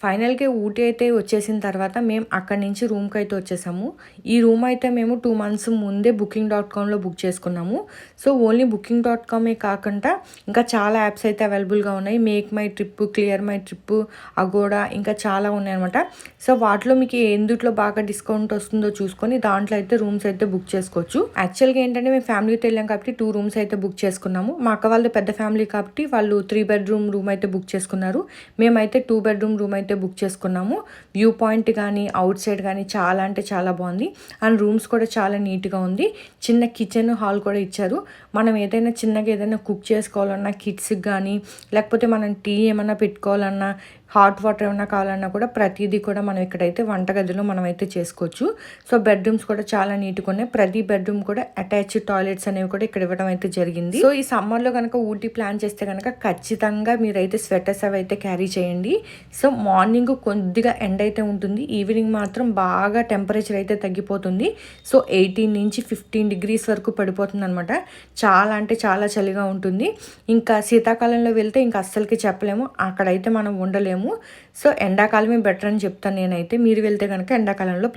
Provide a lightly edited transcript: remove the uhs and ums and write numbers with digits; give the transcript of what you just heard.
ఫైనల్‌గా ఊటీ అయితే వచ్చేసిన తర్వాత మేము అక్కడి నుంచి రూమ్‌కి అయితే వచ్చేసాము. ఈ రూమ్ అయితే మేము 2 మంత్స్ ముందే booking.comలో బుక్ చేసుకున్నాము. సో ఓన్లీ booking.comే కాకుండా ఇంకా చాలా యాప్స్ అయితే అవైలబుల్‌గా ఉన్నాయి. Make my trip, clear my trip, Agoda ఇంకా చాలా ఉన్నాయన్నమాట. సో వాటిలో మీకు ఎందుట్లో బాగా డిస్కౌంట్ వస్తుందో చూసుకొని దాంట్లో అయితే రూమ్స్ అయితే బుక్ చేసుకోవచ్చు. యాక్చువల్‌గా ఏంటంటే మేము ఫ్యామిలీతో వెళ్ళాం కాబట్టి 2 రూమ్స్ అయితే బుక్ చేసుకున్నాము. మా అక్క వాళ్ళది పెద్ద ఫ్యామిలీ కాబట్టి వాళ్ళు 3 బెడ్రూమ్ రూమ్ అయితే బుక్ చేసుకున్నారు. మేమైతే 2 బెడ్రూమ్ రూమ్ అయితే బుక్ చేసుకున్నాము. వ్యూ పాయింట్ కానీ అవుట్ సైడ్ కానీ చాలా అంటే చాలా బాగుంది. అండ్ రూమ్స్ కూడా చాలా నీట్గా ఉంది. చిన్న కిచెన్ హాల్ కూడా ఇచ్చారు. మనం ఏదైనా చిన్నగా ఏదైనా కుక్ చేసుకోవాలన్నా కిడ్స్కి కానీ లేకపోతే మనం టీ ఏమన్నా పెట్టుకోవాలన్నా హాట్ వాటర్ ఏమన్నా కావాలన్నా కూడా ప్రతిదీ కూడా మనం ఇక్కడైతే వంటగదిలో మనం అయితే చేసుకోవచ్చు. సో బెడ్రూమ్స్ కూడా చాలా నీట్గా ఉన్నాయి. ప్రతి బెడ్రూమ్ కూడా అటాచ్డ్ టాయిలెట్స్ అనేవి కూడా ఇక్కడ ఇవ్వడం అయితే జరిగింది. సో ఈ సమ్మర్లో కనుక ఊటీ ప్లాన్ చేస్తే కనుక ఖచ్చితంగా మీరైతే స్వెటర్స్ అవి అయితే క్యారీ చేయండి. సో మార్నింగ్ కొద్దిగా ఎండ అయితే ఉంటుంది. ఈవినింగ్ మాత్రం బాగా టెంపరేచర్ అయితే తగ్గిపోతుంది. సో 18 నుంచి 15 డిగ్రీస్ వరకు పడిపోతుంది అనమాట. చాలా అంటే చాలా చలిగా ఉంటుంది. ఇంకా శీతాకాలంలో వెళ్తే ఇంకా అస్సలకి చెప్పలేము. అక్కడైతే మనం ఉండలేము. సో ఎండాకాలమే బెటర్ అని చెప్తాను నేనైతే. మీరు వెళ్తే కనుక ఎండాకాలంలో